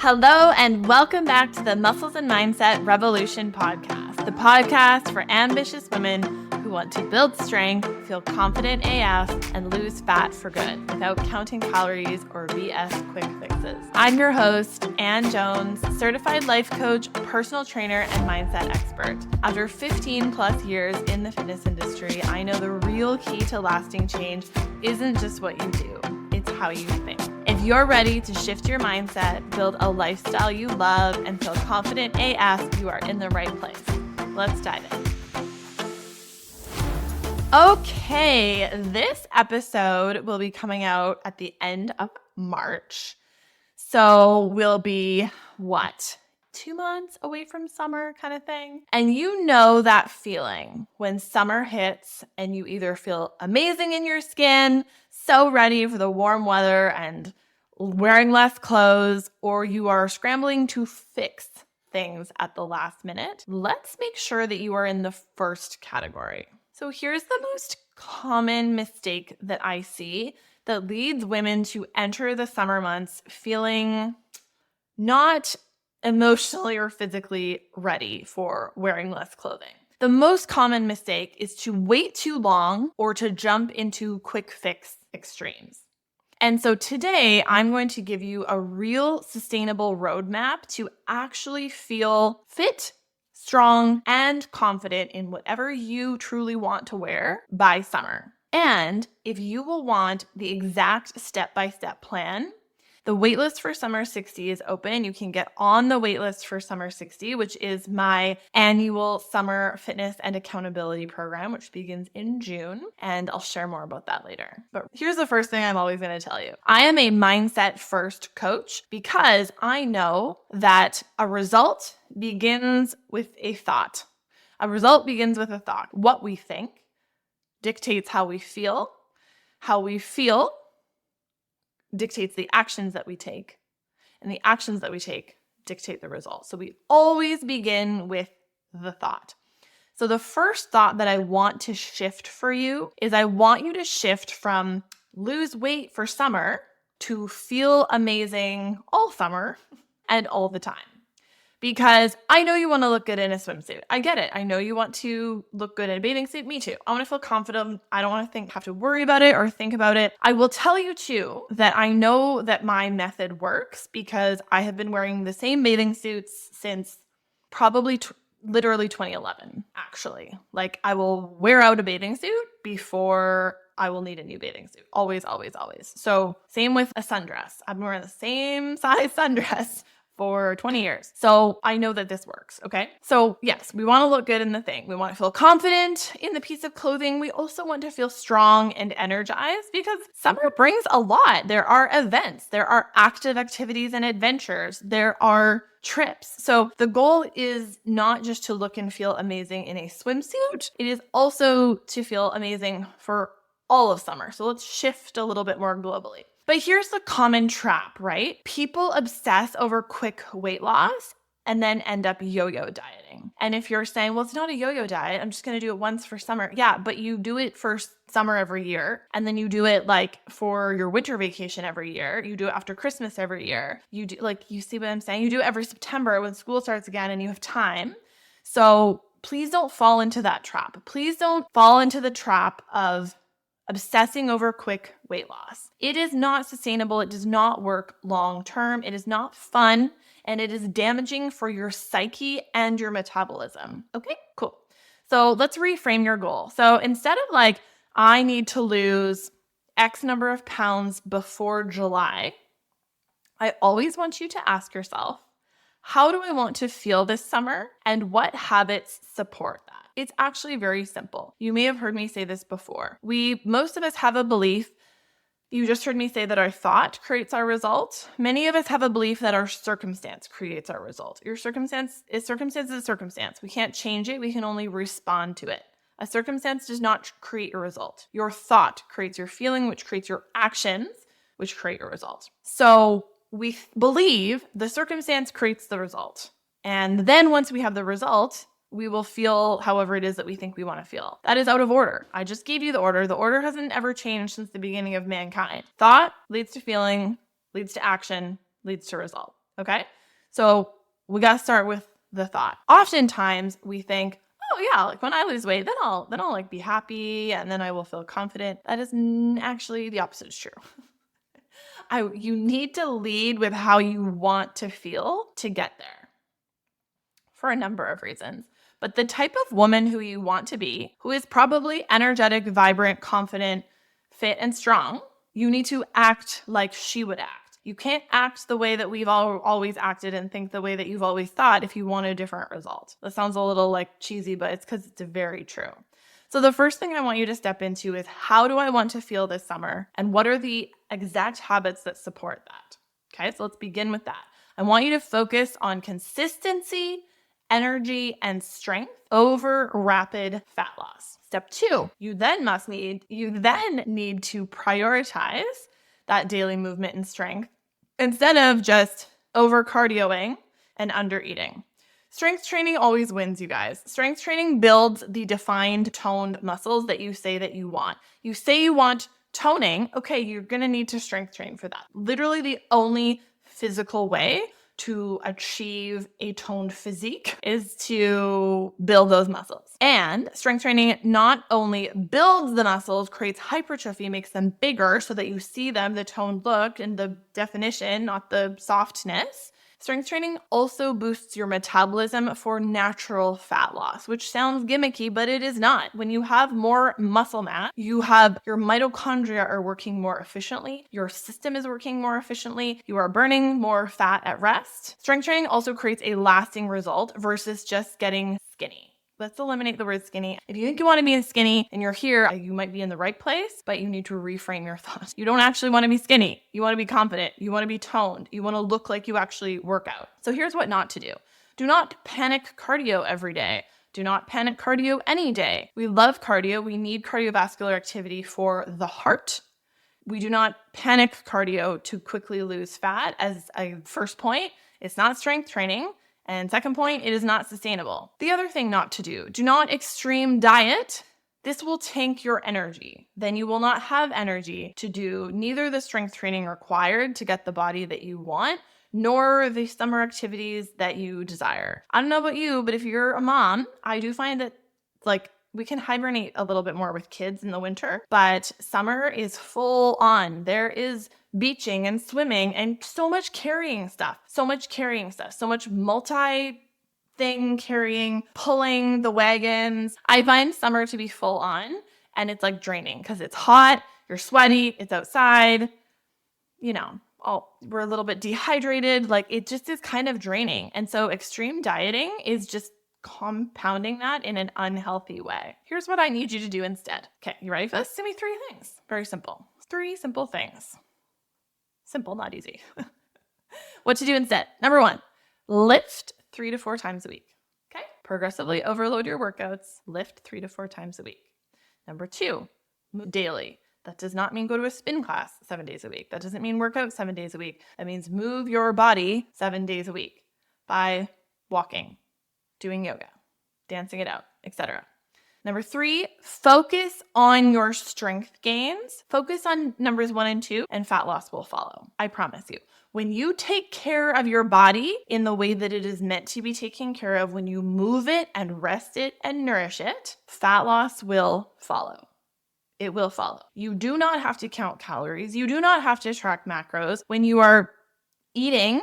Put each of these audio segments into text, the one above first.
Hello and welcome back to the Muscles and Mindset Revolution podcast, the podcast for ambitious women who want to build strength, feel confident AF, and lose fat for good without counting calories or BS quick fixes. I'm your host, Ann Jones, certified life coach, personal trainer, and mindset expert. After 15 plus years in the fitness industry, I know the real key to lasting change isn't just what you do, it's how you think. If you're ready to shift your mindset, build a lifestyle you love, and feel confident AF, you are in the right place. Let's dive in. Okay, this episode will be coming out at the end of March. So we'll be, 2 months away from summer kind of thing? And you know that feeling when summer hits and you either feel amazing in your skin, so ready for the warm weather and wearing less clothes, or you are scrambling to fix things at the last minute. Let's make sure that you are in the first category. So here's the most common mistake that I see that leads women to enter the summer months feeling not emotionally or physically ready for wearing less clothing. The most common mistake is to wait too long or to jump into quick fix extremes. And so today I'm going to give you a real sustainable roadmap to actually feel fit, strong, and confident in whatever you truly want to wear by summer. And if you will want the exact step-by-step plan, the waitlist for Summer 60 is open. You can get on the waitlist for Summer 60, which is my annual summer fitness and accountability program, which begins in June. And I'll share more about that later. But here's the first thing I'm always going to tell you. I am a mindset first coach because I know that a result begins with a thought. A result begins with a thought. What we think dictates how we feel. How we feel dictates the actions that we take, and the actions that we take dictate the results. So we always begin with the thought. So the first thought that I want to shift for you is I want you to shift from lose weight for summer to feel amazing all summer and all the time. Because I know you want to look good in a swimsuit. I get it. I know you want to look good in a bathing suit. Me too. I want to feel confident. I don't want to have to worry about it or think about it. I will tell you too that I know that my method works because I have been wearing the same bathing suits since probably literally 2011, actually. Like I will wear out a bathing suit before I will need a new bathing suit. Always, always, always. So same with a sundress. I've been wearing the same size sundress for 20 years. So I know that this works, okay? So yes, we want to look good in the thing. We want to feel confident in the piece of clothing. We also want to feel strong and energized because summer brings a lot. There are events, there are active activities and adventures, there are trips. So the goal is not just to look and feel amazing in a swimsuit. It is also to feel amazing for all of summer. So let's shift a little bit more globally. But here's the common trap, right? People obsess over quick weight loss and then end up yo-yo dieting. And if you're saying, well, it's not a yo-yo diet, I'm just going to do it once for summer. Yeah, but you do it for summer every year. And then you do it like for your winter vacation every year. You do it after Christmas every year. You do, like, you see what I'm saying? You do it every September when school starts again and you have time. So please don't fall into that trap. Please don't fall into the trap of obsessing over quick weight loss. It is not sustainable. It does not work long term. It is not fun, and it is damaging for your psyche and your metabolism. Okay, cool. So let's reframe your goal. So instead of like, I need to lose X number of pounds before July, I always want you to ask yourself, how do I want to feel this summer, and what habits support that? It's actually very simple. You may have heard me say this before. Most of us have a belief. You just heard me say that our thought creates our result. Many of us have a belief that our circumstance creates our result. Your circumstance is a circumstance. We can't change it. We can only respond to it. A circumstance does not create a result. Your thought creates your feeling, which creates your actions, which create a result. So we believe the circumstance creates the result. And then once we have the result, we will feel however it is that we think we want to feel. That is out of order. I just gave you the order. The order hasn't ever changed since the beginning of mankind. Thought leads to feeling, leads to action, leads to result. Okay? So we got to start with the thought. Oftentimes we think, oh yeah, like when I lose weight, then I'll like be happy and then I will feel confident. That is actually the opposite is true. You need to lead with how you want to feel to get there for a number of reasons. But the type of woman who you want to be, who is probably energetic, vibrant, confident, fit, and strong, you need to act like she would act. You can't act the way that we've always acted and think the way that you've always thought if you want a different result. That sounds a little like cheesy, but it's because it's very true. So the first thing I want you to step into is, how do I want to feel this summer? And what are the exact habits that support that? Okay, so let's begin with that. I want you to focus on consistency, energy, and strength over rapid fat loss. Step 2, you then need to prioritize that daily movement and strength instead of just over cardioing and under eating. Strength training always wins, you guys. Strength training builds the defined, toned muscles that you say that you want. You say you want toning, okay, you're going to need to strength train for that. Literally the only physical way to achieve a toned physique is to build those muscles. And strength training not only builds the muscles, creates hypertrophy, makes them bigger so that you see them, the toned look and the definition, not the softness. Strength training also boosts your metabolism for natural fat loss, which sounds gimmicky, but it is not. When you have more muscle mass, your mitochondria are working more efficiently, your system is working more efficiently, you are burning more fat at rest. Strength training also creates a lasting result versus just getting skinny. Let's eliminate the word skinny. If you think you want to be skinny and you're here, you might be in the right place, but you need to reframe your thoughts. You don't actually want to be skinny. You want to be confident. You want to be toned. You want to look like you actually work out. So here's what not to do. Do not panic cardio every day. Do not panic cardio any day. We love cardio. We need cardiovascular activity for the heart. We do not panic cardio to quickly lose fat. As a first point, it's not strength training. And second point, it is not sustainable. The other thing not to do not extreme diet. This will tank your energy. Then you will not have energy to do neither the strength training required to get the body that you want, nor the summer activities that you desire. I don't know about you, but if you're a mom, I do find that we can hibernate a little bit more with kids in the winter, but summer is full on. There is beaching and swimming and so much carrying stuff, so much multi-thing carrying, pulling the wagons. I find summer to be full on, and it's like draining because it's hot, you're sweaty, it's outside, we're a little bit dehydrated. It just is kind of draining. And so extreme dieting is just compounding that in an unhealthy way. Here's what I need you to do instead. Okay, you ready for this? Give me 3 things. Very simple. 3 simple things. Simple, not easy. What to do instead? Number 1, lift 3 to 4 times a week. Okay? Progressively overload your workouts. Lift 3 to 4 times a week. Number 2, move daily. That does not mean go to a spin class 7 days a week. That doesn't mean work out 7 days a week. That means move your body 7 days a week by walking, doing yoga, dancing it out, etc. Number 3, focus on your strength gains. Focus on numbers 1 and 2, and fat loss will follow. I promise you. When you take care of your body in the way that it is meant to be taken care of, when you move it and rest it and nourish it, fat loss will follow. It will follow. You do not have to count calories. You do not have to track macros when you are eating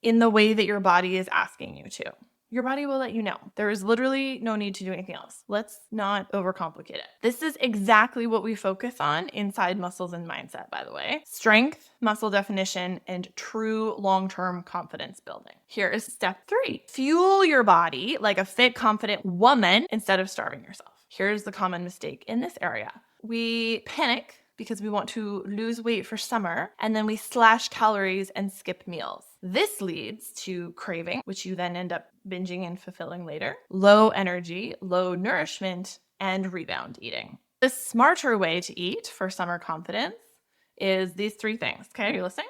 in the way that your body is asking you to. Your body will let you know. There is literally no need to do anything else. Let's not overcomplicate it. This is exactly what we focus on inside Muscles and Mindset, by the way. Strength, muscle definition, and true long-term confidence building. Here is step 3. Fuel your body like a fit, confident woman instead of starving yourself. Here's the common mistake in this area. We panic because we want to lose weight for summer, and then we slash calories and skip meals. This leads to craving, which you then end up binging and fulfilling later, low energy, low nourishment, and rebound eating. The smarter way to eat for summer confidence is these 3 things. Okay, are you listening?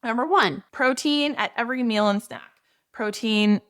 Number 1, protein at every meal and snack. Protein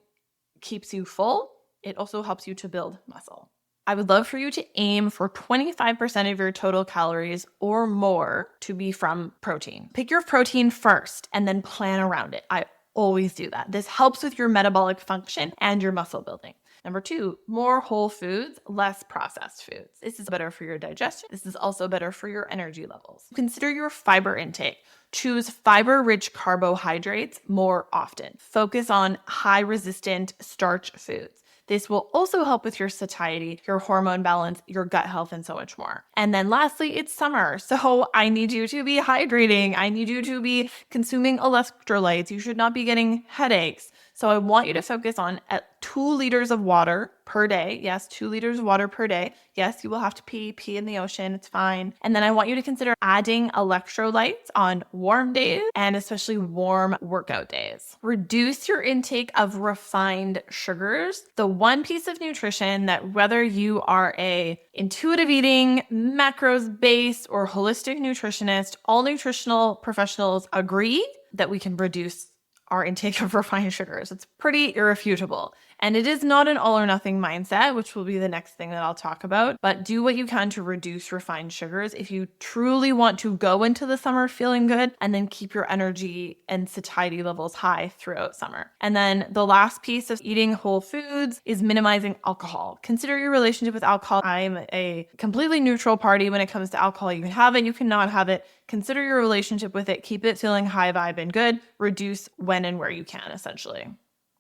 keeps you full. It also helps you to build muscle. I would love for you to aim for 25% of your total calories or more to be from protein. Pick your protein first and then plan around it. I always do that. This helps with your metabolic function and your muscle building. Number 2, more whole foods, less processed foods. This is better for your digestion. This is also better for your energy levels. Consider your fiber intake. Choose fiber-rich carbohydrates more often. Focus on high-resistant starch foods. This will also help with your satiety, your hormone balance, your gut health, and so much more. And then lastly, it's summer. So I need you to be hydrating. I need you to be consuming electrolytes. You should not be getting headaches. So I want you to focus on at 2 liters of water per day. Yes, 2 liters of water per day. Yes, you will have to pee in the ocean. It's fine. And then I want you to consider adding electrolytes on warm days and especially warm workout days. Reduce your intake of refined sugars. The one piece of nutrition that whether you are a intuitive eating, macros-based, or holistic nutritionist, all nutritional professionals agree that we can reduce our intake of refined sugars. It's pretty irrefutable. And it is not an all or nothing mindset, which will be the next thing that I'll talk about. But do what you can to reduce refined sugars if you truly want to go into the summer feeling good and then keep your energy and satiety levels high throughout summer. And then the last piece of eating whole foods is minimizing alcohol. Consider your relationship with alcohol. I'm a completely neutral party when it comes to alcohol. You can have it, you cannot have it. Consider your relationship with it. Keep it feeling high vibe and good. Reduce when and where you can, essentially.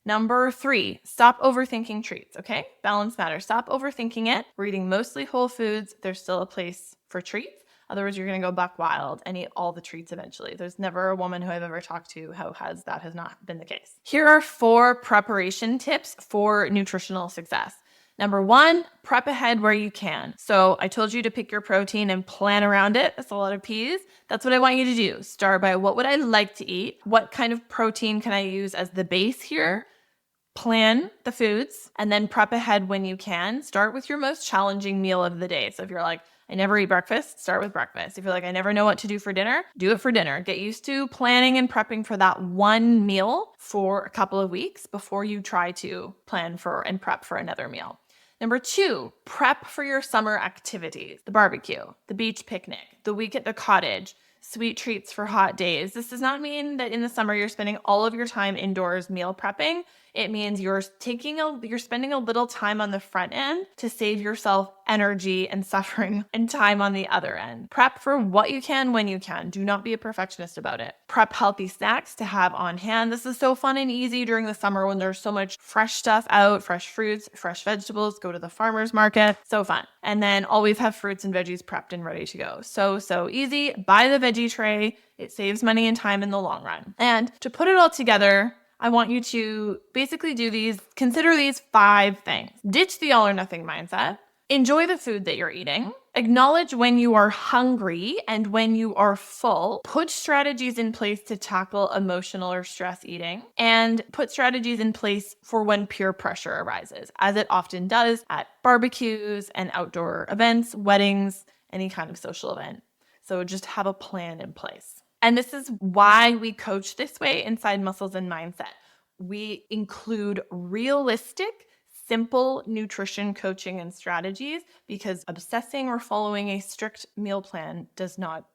Number 3, stop overthinking treats, okay? Balance matters. Stop overthinking it. We're eating mostly whole foods. There's still a place for treats. Otherwise, you're going to go buck wild and eat all the treats eventually. There's never a woman who I've ever talked to who has not been the case. Here are 4 preparation tips for nutritional success. Number 1, prep ahead where you can. So I told you to pick your protein and plan around it. That's a lot of P's. That's what I want you to do. Start by what would I like to eat? What kind of protein can I use as the base here? Plan the foods and then prep ahead when you can. Start with your most challenging meal of the day. So if you're like, I never eat breakfast, start with breakfast. If you're like, I never know what to do for dinner, do it for dinner. Get used to planning and prepping for that one meal for a couple of weeks before you try to plan for and prep for another meal. Number 2, prep for your summer activities. The barbecue, the beach picnic, the week at the cottage, sweet treats for hot days. This does not mean that in the summer you're spending all of your time indoors meal prepping. It means you're spending a little time on the front end to save yourself energy and suffering and time on the other end. Prep for what you can when you can. Do not be a perfectionist about it. Prep healthy snacks to have on hand. This is so fun and easy during the summer when there's so much fresh stuff out, fresh fruits, fresh vegetables. Go to the farmer's market. So fun. And then always have fruits and veggies prepped and ready to go. So easy. Buy the veggie tray. It saves money and time in the long run. And to put it all together, I want you to basically consider these 5 things. Ditch the all or nothing mindset. Enjoy the food that you're eating. Acknowledge when you are hungry and when you are full. Put strategies in place to tackle emotional or stress eating. And put strategies in place for when peer pressure arises, as it often does at barbecues and outdoor events, weddings, any kind of social event. So just have a plan in place. And this is why we coach this way inside Muscles and Mindset. We include realistic, simple nutrition coaching and strategies because obsessing or following a strict meal plan it's not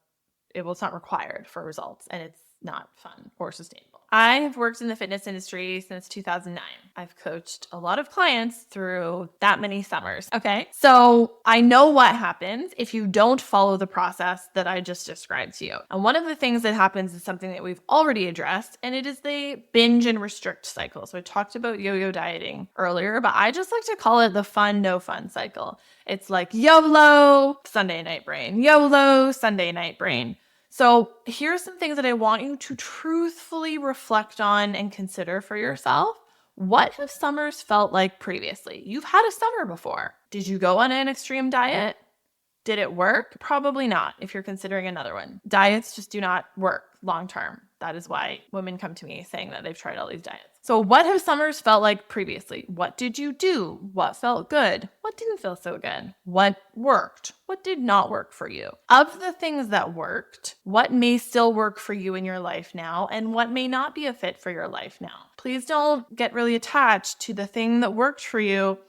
required for results, and it's not fun or sustainable. I have worked in the fitness industry since 2009. I've coached a lot of clients through that many summers. Okay. So I know what happens if you don't follow the process that I just described to you. And one of the things that happens is something that we've already addressed, and it is the binge and restrict cycle. So I talked about yo-yo dieting earlier, but I just like to call it the fun, no fun cycle. It's like YOLO, Sunday night brain, YOLO, Sunday night brain. So here's some things that I want you to truthfully reflect on and consider for yourself. What have summers felt like previously? You've had a summer before. Did you go on an extreme diet? Did it work? Probably not if you're considering another one. Diets just do not work long term. That is why women come to me saying that they've tried all these diets. So what have summers felt like previously? What did you do? What felt good? What didn't feel so good? What worked? What did not work for you? Of the things that worked, what may still work for you in your life now and what may not be a fit for your life now? Please don't get really attached to the thing that worked for you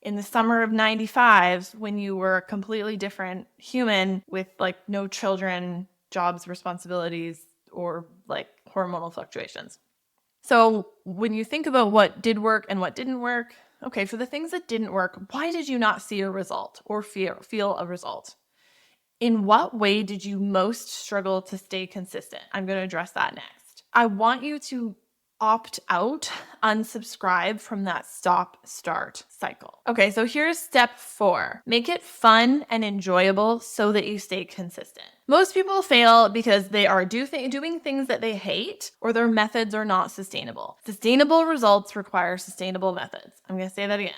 in the summer of 95 when you were a completely different human with like no children, jobs, responsibilities, or like hormonal fluctuations. So when you think about what did work and what didn't work, okay, for the things that didn't work, why did you not see a result or feel a result? In what way did you most struggle to stay consistent? I'm going to address that next. I want you to opt out, unsubscribe from that stop-start cycle. Okay, so here's step 4. Make it fun and enjoyable so that you stay consistent. Most people fail because they are doing things that they hate, or their methods are not sustainable. Sustainable results require sustainable methods. I'm going to say that again.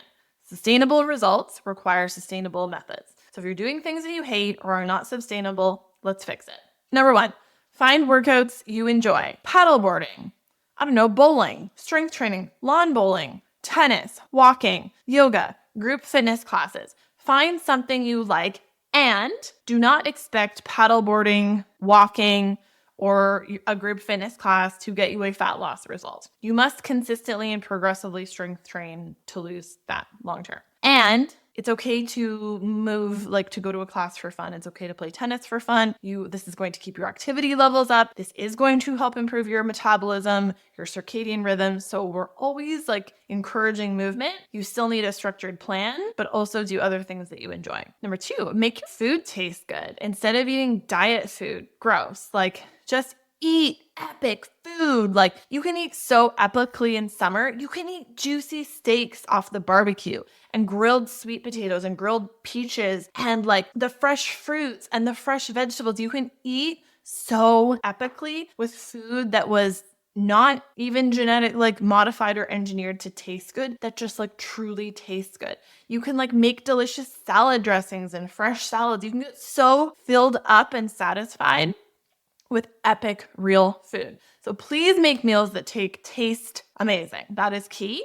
Sustainable results require sustainable methods. So if you're doing things that you hate or are not sustainable, let's fix it. Number 1, find workouts you enjoy. Paddleboarding, bowling, strength training, lawn bowling, tennis, walking, yoga, group fitness classes. Find something you like and do not expect paddleboarding, walking, or a group fitness class to get you a fat loss result. You must consistently and progressively strength train to lose fat long term. And it's okay to move, to go to a class for fun. It's okay to play tennis for fun. This is going to keep your activity levels up. This is going to help improve your metabolism, your circadian rhythm. So we're always encouraging movement. You still need a structured plan, but also do other things that you enjoy. Number 2, make your food taste good. Instead of eating diet food, gross, just eat epic food. You can eat so epically in summer. You can eat juicy steaks off the barbecue and grilled sweet potatoes and grilled peaches and the fresh fruits and the fresh vegetables. You can eat so epically with food that was not even genetic, modified or engineered to taste good, that just truly tastes good. You can make delicious salad dressings and fresh salads. You can get so filled up and satisfied with epic real food. So please make meals that taste amazing. That is key.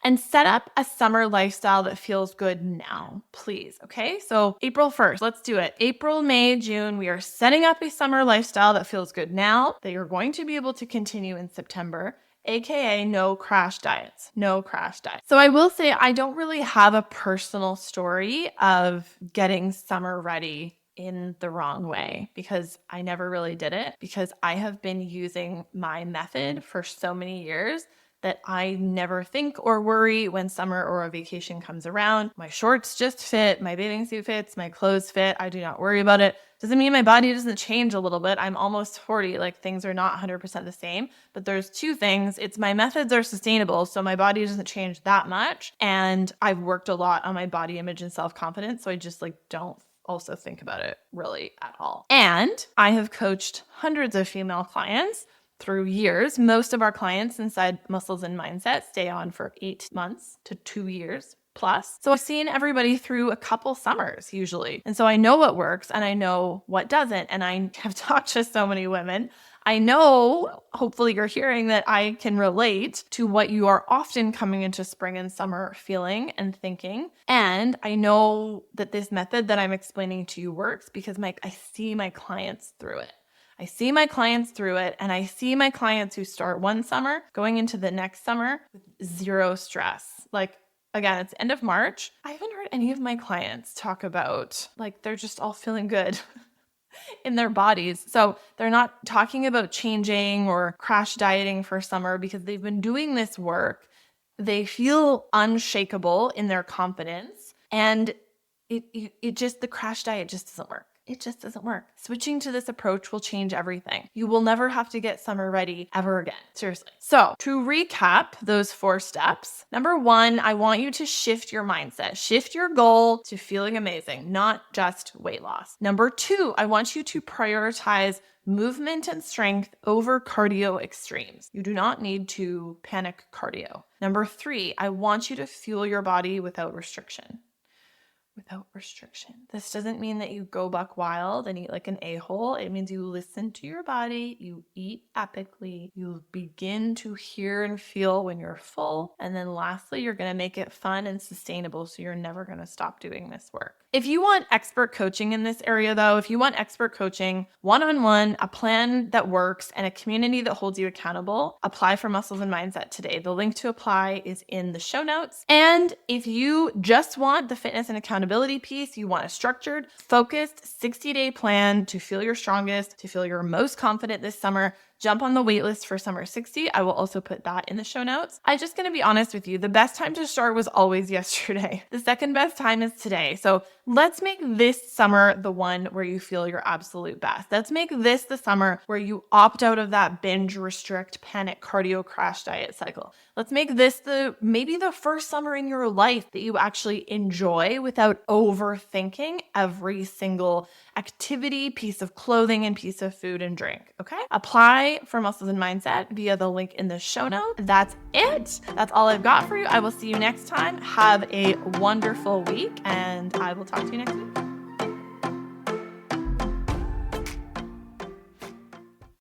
And set up a summer lifestyle that feels good now, please. Okay, so April 1st, let's do it. April, May, June, we are setting up a summer lifestyle that feels good now, that you're going to be able to continue in September, aka no crash diets. No crash diets. So I will say I don't really have a personal story of getting summer ready in the wrong way, because I never really did it, because I have been using my method for so many years that I never think or worry when summer or a vacation comes around. My shorts just fit, my bathing suit fits, my clothes fit. I do not worry about it. Doesn't mean my body doesn't change a little bit. I'm almost 40, things are not 100% the same, but there's 2 things. It's my methods are sustainable, so my body doesn't change that much. And I've worked a lot on my body image and self-confidence, so I just don't also think about it really at all. And I have coached hundreds of female clients through years. Most of our clients inside Muscles and Mindset stay on for 8 months to 2 years plus. So I've seen everybody through a couple summers usually. And so I know what works and I know what doesn't. And I have talked to so many women. I know, hopefully you're hearing that I can relate to what you are often coming into spring and summer feeling and thinking. And I know that this method that I'm explaining to you works because I see my clients through it. I see my clients through it, and I see my clients who start one summer going into the next summer with zero stress. Again, it's end of March. I haven't heard any of my clients talk about they're just all feeling good in their bodies. So they're not talking about changing or crash dieting for summer because they've been doing this work. They feel unshakable in their confidence, and the crash diet just doesn't work. It just doesn't work. Switching to this approach will change everything. You will never have to get summer ready ever again. Seriously. So to recap those 4 steps, number 1, I want you to shift your mindset. Shift your goal to feeling amazing, not just weight loss. Number 2, I want you to prioritize movement and strength over cardio extremes. You do not need to panic cardio. Number 3, I want you to fuel your body without restriction. Without restriction. This doesn't mean that you go buck wild and eat like an a-hole. It means you listen to your body, you eat epically, you begin to hear and feel when you're full. And then lastly, you're going to make it fun and sustainable so you're never going to stop doing this work. If you want expert coaching in this area though, if you want expert coaching, one-on-one, a plan that works, and a community that holds you accountable, apply for Muscles and Mindset today. The link to apply is in the show notes. And if you just want the fitness and accountability piece, you want a structured, focused 60-day plan to feel your strongest, to feel your most confident this summer, jump on the waitlist for Summer 60. I will also put that in the show notes. I'm just going to be honest with you. The best time to start was always yesterday. The second best time is today. So let's make this summer the one where you feel your absolute best. Let's make this the summer where you opt out of that binge, restrict, panic, cardio, crash diet cycle. Let's make this maybe the first summer in your life that you actually enjoy without overthinking every single activity, piece of clothing, and piece of food and drink. Okay? Apply for Muscles and Mindset via the link in the show notes. That's it. That's all I've got for you. I will see you next time. Have a wonderful week, and I will talk to you next week.